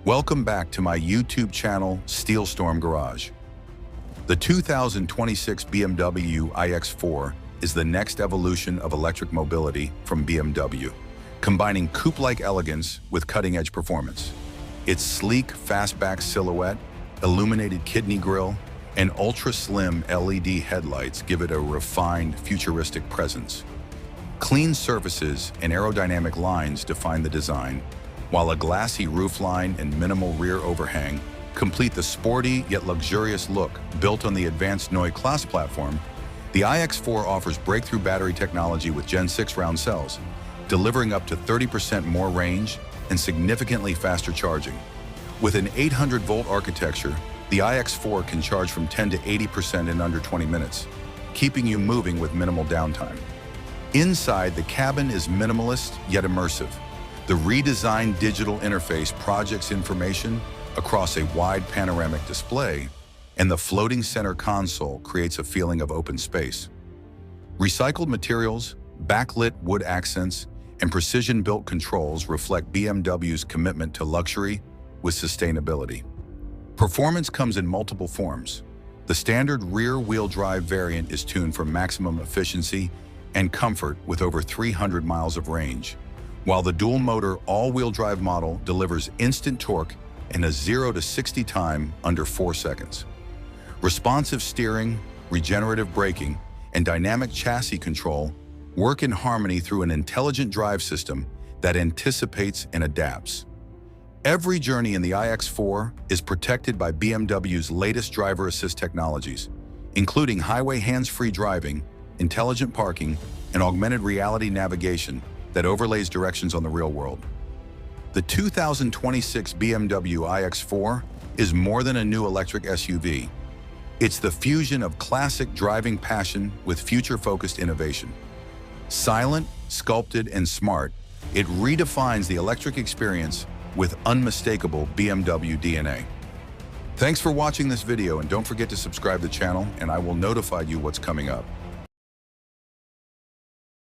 Welcome back to my YouTube channel, Steelstorm Garage. The 2026 BMW iX4 is the next evolution of electric mobility from BMW, combining coupe-like elegance with cutting-edge performance. Its sleek, fastback silhouette, illuminated kidney grille, and ultra-slim LED headlights give it a refined, futuristic presence. Clean surfaces and aerodynamic lines define the design, while a glassy roofline and minimal rear overhang complete the sporty yet luxurious look built on the advanced Neue Klasse platform. The iX4 offers breakthrough battery technology with Gen 6 round cells, delivering up to 30% more range and significantly faster charging. With an 800-volt architecture, the iX4 can charge from 10 to 80% in under 20 minutes, keeping you moving with minimal downtime. Inside, the cabin is minimalist yet immersive. The redesigned digital interface projects information across a wide panoramic display, and the floating center console creates a feeling of open space. Recycled materials, backlit wood accents, and precision-built controls reflect BMW's commitment to luxury with sustainability. Performance comes in multiple forms. The standard rear-wheel drive variant is tuned for maximum efficiency and comfort with over 300 miles of range, while the dual-motor all-wheel drive model delivers instant torque and a 0 to 60 time under 4 seconds. Responsive steering, regenerative braking, and dynamic chassis control work in harmony through an intelligent drive system that anticipates and adapts. Every journey in the iX4 is protected by BMW's latest driver assist technologies, including highway hands-free driving, intelligent parking, and augmented reality navigation that overlays directions on the real world. The 2026 BMW iX4 is more than a new electric SUV. It's the fusion of classic driving passion with future-focused innovation. Silent, sculpted, and smart, it redefines the electric experience with unmistakable BMW DNA. Thanks for watching this video, and don't forget to subscribe to the channel, and I will notify you what's coming up.